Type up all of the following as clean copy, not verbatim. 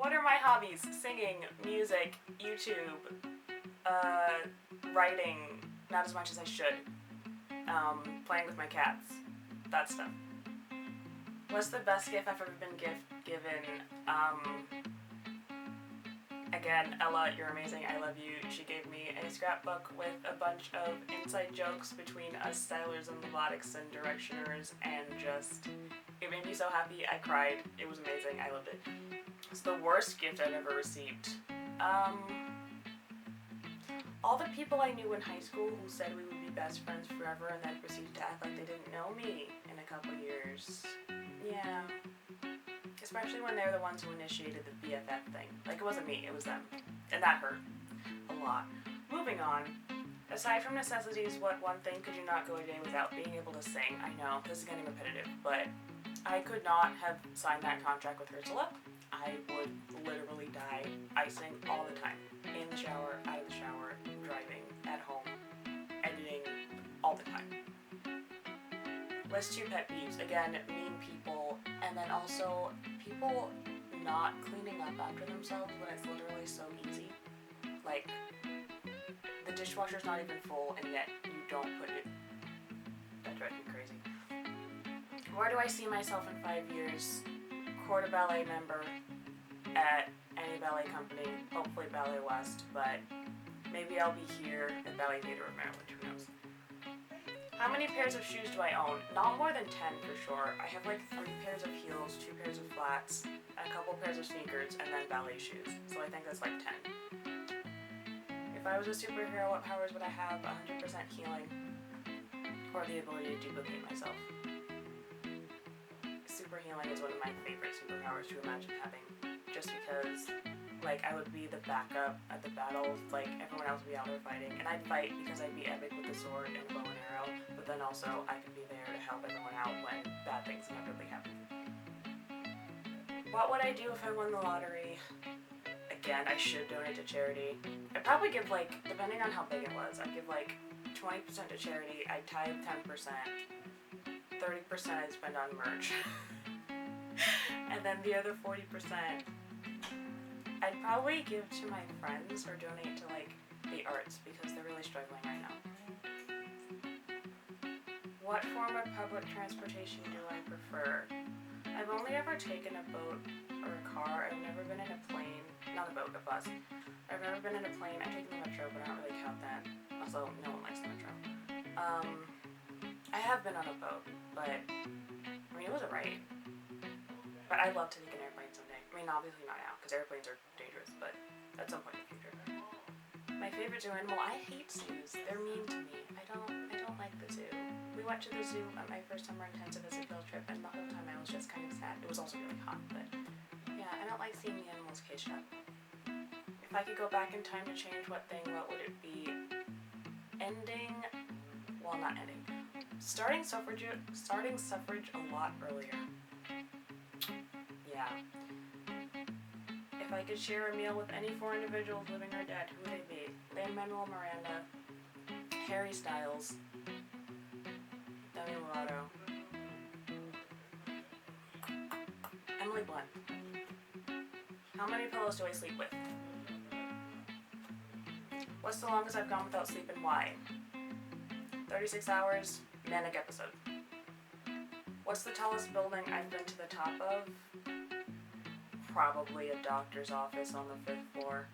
What are my hobbies? Singing, music, YouTube, writing, not as much as I should. Playing with my cats, that stuff. What's the best gift I've ever been given? Again, Ella, you're amazing. I love you. She gave me a scrapbook with a bunch of inside jokes between us stylers and melodics and directioners, and just, it made me so happy. I cried. It was amazing. I loved it. It's the worst gift I've ever received. All the people I knew in high school who said we would be best friends forever and then proceeded to act like they didn't know me in a couple years. Yeah. Especially when they're the ones who initiated the BFF thing. Like, it wasn't me, it was them. And that hurt a lot. Moving on. Aside from necessities, what one thing could you not go a day without being able to sing? I know, this is getting repetitive, but I could not have signed that contract with Ursula. I would literally die. I sing all the time. In the shower, out of the shower, driving, at home, editing, all the time. List 2 pet peeves. Again, mean people, and then also people not cleaning up after themselves when it's literally so easy. Like, the dishwasher's not even full, and yet you don't put it. That drives me crazy. Where do I see myself in 5 years? Corps de ballet member at any ballet company, hopefully Ballet West, but maybe I'll be here at Ballet Theatre of Maryland, who knows. How many pairs of shoes do I own? Not more than 10 for sure. I have like 3 pairs of heels, 2 pairs of flats, a couple pairs of sneakers, and then ballet shoes. So I think that's like 10. If I was a superhero, what powers would I have? 100% healing, or the ability to duplicate myself. Super healing is one of my favorite superpowers to imagine having, just because, like, I would be the backup at the battles, like, everyone else would be out there fighting, and I'd fight because I'd be epic with the sword and bow and arrow, but then also I could be there to help everyone out when bad things inevitably happen. What would I do if I won the lottery? Again, I should donate to charity. I'd probably give, like, depending on how big it was, I'd give, like, 20% to charity, I'd tithe 10%, 30% I'd spend on merch, and then the other 40%, I'd probably give to my friends or donate to, like, the arts because they're really struggling right now. What form of public transportation do I prefer? I've only ever taken a boat or a car. I've never been in a plane. Not a boat, a bus. I've never been in a plane. I've taken the metro, but I don't really count that. Also, no one likes the metro. I have been on a boat, but, I mean, it was alright. But I'd love to take an airplane someday. I mean, obviously not now, because airplanes are dangerous, but at some point in the future. My favorite zoo animal? I hate zoos. They're mean to me. I don't like the zoo. We went to the zoo on my first summer intensive as a field trip, and the whole time I was just kind of sad. It was also really hot, but yeah, I don't like seeing the animals caged up. If I could go back in time to change what would it be? Not ending. Starting suffrage a lot earlier. Yeah. If I could share a meal with any 4 individuals, living or dead, who would they be? Lin-Manuel Miranda, Harry Styles, Demi Lovato, Emily Blunt. How many pillows do I sleep with? What's the longest I've gone without sleep and why? 36 hours, manic episode. What's the tallest building I've been to the top of? Probably a doctor's office on the 5th floor.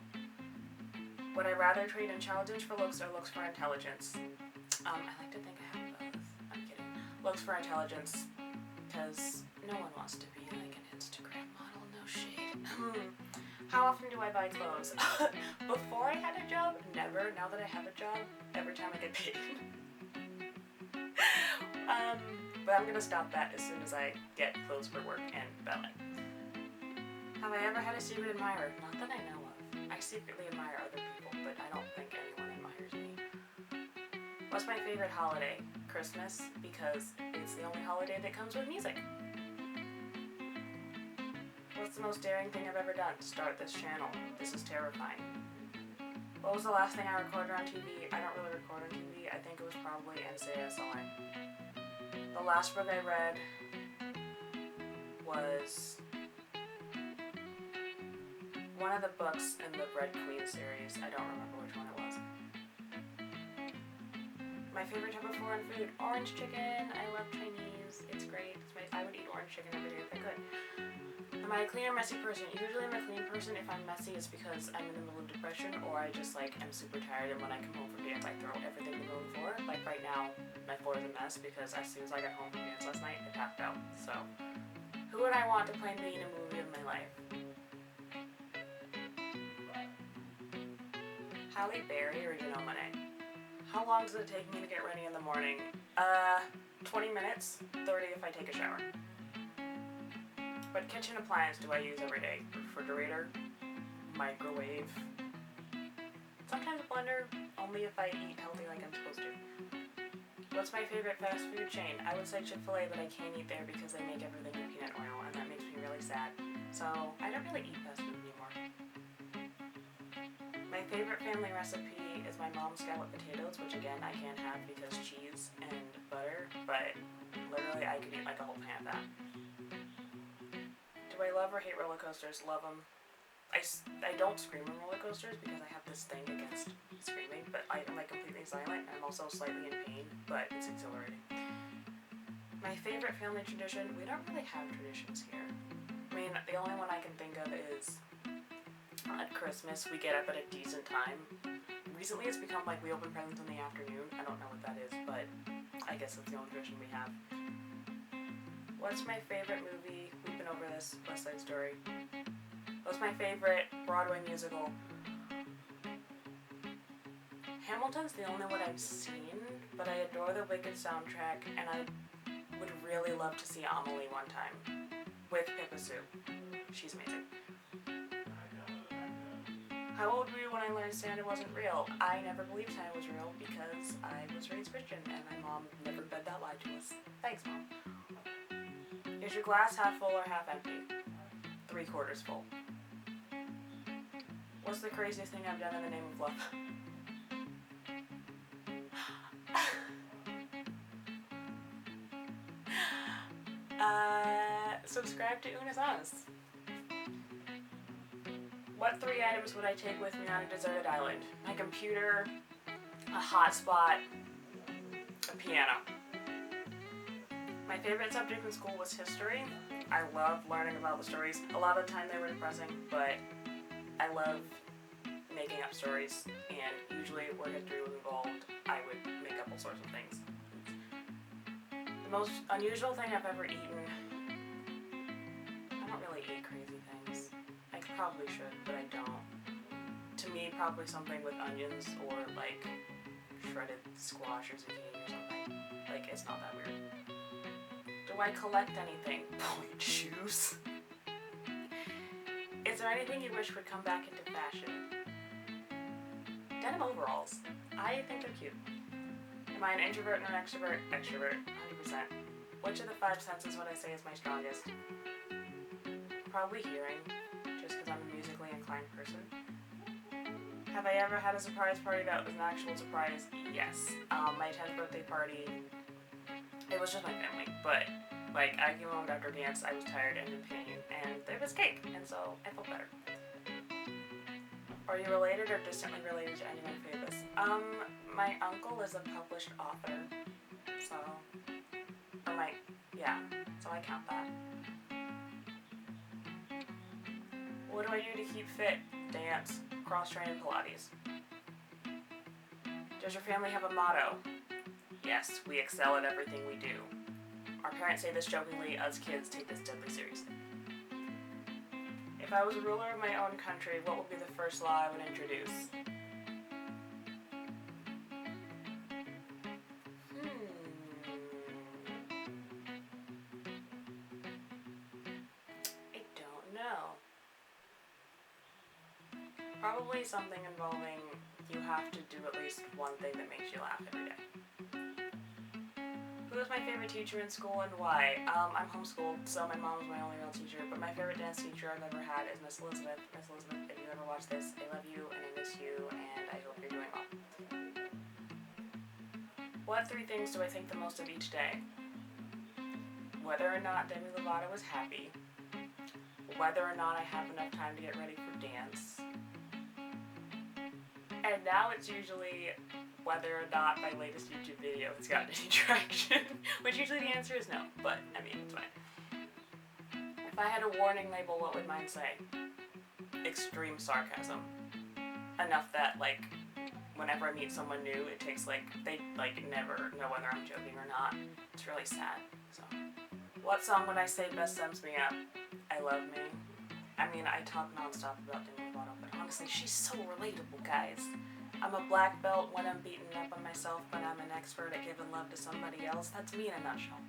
Would I rather trade intelligence for looks or looks for intelligence? I like to think I have both. I'm kidding. Looks for intelligence, because no one wants to be like an Instagram model, no shade. How often do I buy clothes? Before I had a job, never. Now that I have a job, every time I get paid. But I'm gonna stop that as soon as I get clothes for work and ballet. Have I ever had a secret admirer? Not that I know of. I secretly admire other people, but I don't think anyone admires me. What's my favorite holiday? Christmas, because it's the only holiday that comes with music. What's the most daring thing I've ever done? Start this channel. This is terrifying. What was the last thing I recorded on TV? I don't really record on TV. I think it was probably NCISLI. The last book I read was one of the books in the Red Queen series, I don't remember which one it was. My favorite type of foreign food, orange chicken. I love Chinese. It's great. I would eat orange chicken every day if I could. Am I a clean or messy person? Usually I'm a clean person. If I'm messy, it's because I'm in the middle of depression or I just like am super tired, and when I come home from dance I throw everything to the floor. Like right now, my floor is a mess because as soon as I got home from dance last night, I tapped out. So, who would I want to play me in a movie of my life? Halle Berry or Janelle Monáe? How long does it take me to get ready in the morning? 20 minutes, 30 if I take a shower. What kitchen appliance do I use every day? Refrigerator, microwave, sometimes a blender, only if I eat healthy like I'm supposed to. What's my favorite fast food chain? I would say Chick-fil-A, but I can't eat there because they make everything in peanut oil, and that makes me really sad. So I don't really eat fast food anymore. My favorite family recipe is my mom's scalloped potatoes, which again I can't have because cheese and butter, but literally I could eat like a whole pan of that. Do I love or hate roller coasters? Love them. I don't scream on roller coasters because I have this thing against screaming, but I am like completely silent. I'm also slightly in pain, but it's exhilarating. My favorite family tradition, we don't really have traditions here. I mean, the only one I can think of is at Christmas we get up at a decent time. Recently it's become like we open presents in the afternoon. I don't know what that is, but I guess that's the only tradition we have. What's my favorite movie? We've been over this, West Side Story. What's my favorite Broadway musical? Hamilton's the only one I've seen, but I adore the Wicked soundtrack, and I would really love to see Amelie one time with Pippa Sue. She's amazing. How old were you when I learned Santa wasn't real? I never believed Santa was real because I was raised Christian, and my mom never fed that lie to us. Thanks, Mom. Is your glass half full or half empty? 3/4 full. What's the craziest thing I've done in the name of love? Subscribe to Una's Honest. What 3 items would I take with me on a deserted island? My computer, a hotspot, a piano. My favorite subject in school was history. I loved learning about the stories. A lot of the time they were depressing, but I love making up stories, and usually where history was involved, I would make up all sorts of things. The most unusual thing I've ever eaten, I don't really eat crazy things. I probably should, but I don't. To me, probably something with onions or like shredded squash or zucchini or something. Like, it's not that weird. Do I collect anything? Point shoes. Is there anything you wish would come back into fashion? Denim overalls. I think they're cute. Am I an introvert or an extrovert? Extrovert, 100%. Which of the 5 senses would I say is my strongest? Probably hearing, just because I'm a musically inclined person. Have I ever had a surprise party that was an actual surprise? Yes. My 10th birthday party, it was just my family, but like I came home after dance, I was tired and in pain, and there was cake, and so I felt better. Are you related or distantly related to anyone famous? My uncle is a published author, so, so I count that. What do I do to keep fit? Dance, cross-train, and Pilates. Does your family have a motto? Yes, we excel at everything we do. Our parents say this jokingly, us kids take this deadly seriously. If I was a ruler of my own country, what would be the first law I would introduce? I don't know. Probably something involving you have to do at least one thing that makes you laugh every day. Who was my favorite teacher in school and why? I'm homeschooled, so my mom was my only real teacher, but my favorite dance teacher I've ever had is Miss Elizabeth. Miss Elizabeth, if you ever watch this, I love you and I miss you and I hope you're doing well. What 3 things do I think the most of each day? Whether or not Demi Lovato was happy, whether or not I have enough time to get ready for dance. And now it's usually whether or not my latest YouTube video has gotten any traction, which usually the answer is no, but I mean, it's fine. If I had a warning label, what would mine say? Extreme sarcasm. Enough that, like, whenever I meet someone new, it takes, like, they, like, never know whether I'm joking or not. It's really sad, so. What song would I say best sums me up? I Love Me. I mean, I talk nonstop about Demi Lovato, but honestly, she's so relatable, guys. I'm a black belt when I'm beaten up on myself, but I'm an expert at giving love to somebody else. That's me in a nutshell.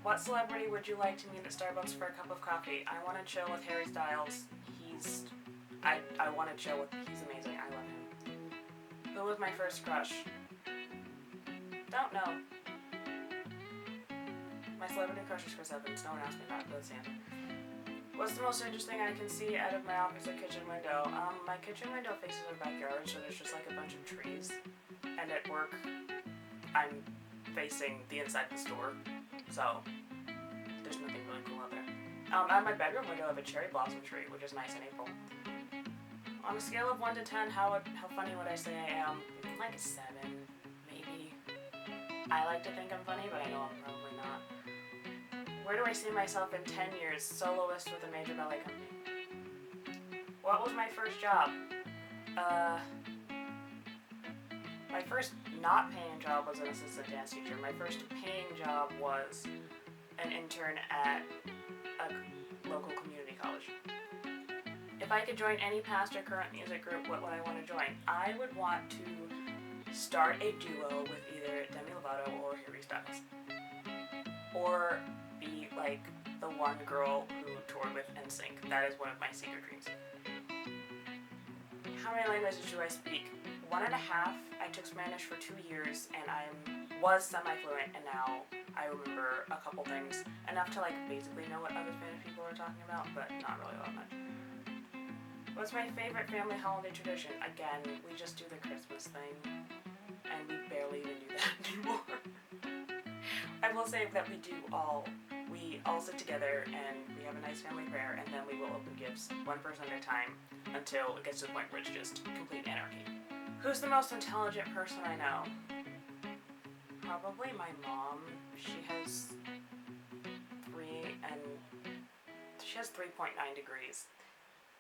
What celebrity would you like to meet at Starbucks for a cup of coffee? I want to chill with Harry Styles. I want to chill with, he's amazing. I love him. Who was my first crush? Don't know. My celebrity crush is Chris Evans. No one asked me that, but that's the answer. What's the most interesting I can see out of my office or kitchen window? My kitchen window faces our backyard, so there's just like a bunch of trees. And at work, I'm facing the inside of the store, so there's nothing really cool out there. Out my bedroom window, I have a cherry blossom tree, which is nice in April. On a scale of 1 to 10, how funny would I say I am? Like a 7, maybe. I like to think I'm funny, but I know I'm probably not. Where do I see myself in 10 years? Soloist with a major ballet company. What was my first job? My first not paying job was an assistant dance teacher. My first paying job was an intern at a local community college. If I could join any past or current music group, what would I want to join? I would want to start a duo with either Demi Lovato or Harry Styles. Or be like the one girl who toured with NSYNC. That is one of my secret dreams. How many languages do I speak? 1.5. I took Spanish for 2 years and I was semi-fluent, and now I remember a couple things, enough to like basically know what other Spanish people are talking about, but not really that much. What's my favorite family holiday tradition? Again, we just do the Christmas thing, and we barely even do that anymore. I will say that we all sit together and we have a nice family prayer, and then we will open gifts one person at a time until it gets to the point where it's just complete anarchy. Who's the most intelligent person I know? Probably my mom. She has 3.9 degrees.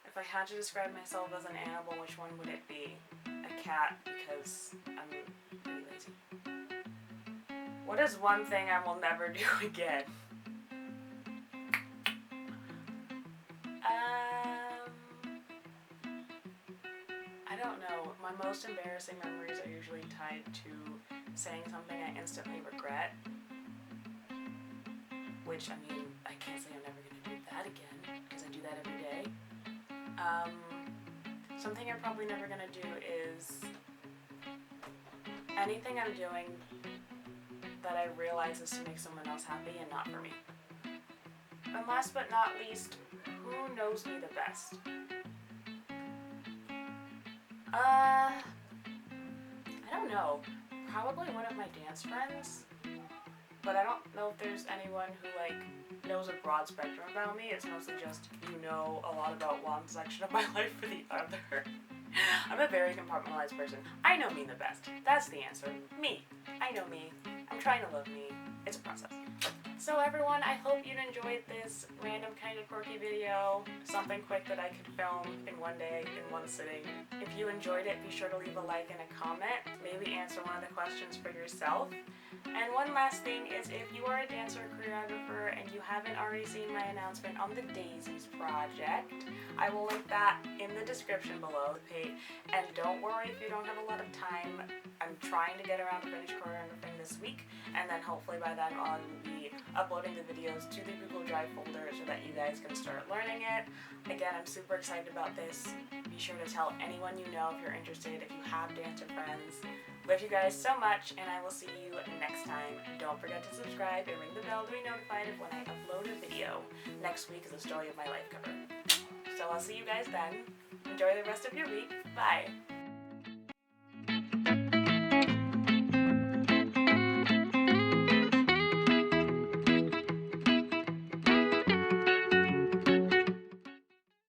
If I had to describe myself as an animal, which one would it be? A cat, because I'm pretty lazy. What is one thing I will never do again? I don't know. My most embarrassing memories are usually tied to saying something I instantly regret. Which, I mean, I can't say I'm never going to do that again, because I do that every day. Something I'm probably never going to do is anything I'm doing that I realize is to make someone else happy and not for me. And last but not least, who knows me the best? I don't know. Probably one of my dance friends. But I don't know if there's anyone who, like, knows a broad spectrum about me. It's mostly just, you know a lot about one section of my life for the other. I'm a very compartmentalized person. I know me the best. That's the answer. Me. I know me. I'm trying to love me. It's a process. So everyone, I hope you enjoyed this random kind of quirky video. Something quick that I could film in one day, in one sitting. If you enjoyed it, be sure to leave a like and a comment. Maybe answer one of the questions for yourself. And one last thing is, if you are a dancer or choreographer and you haven't already seen my announcement on the Daisies project, I will link that in the description below the page. And don't worry if you don't have a lot of time. I'm trying to get around to finish choreographing this week, and then hopefully by then on we'll be uploading the videos to the Google Drive folder so that you guys can start learning it. Again, I'm super excited about this. Be sure to tell anyone you know if you're interested, if you have dancer friends. Love you guys so much, and I will see you next time. Don't forget to subscribe and ring the bell to be notified of when I upload a video. Next week is a Story of My Life cover. So I'll see you guys then. Enjoy the rest of your week. Bye.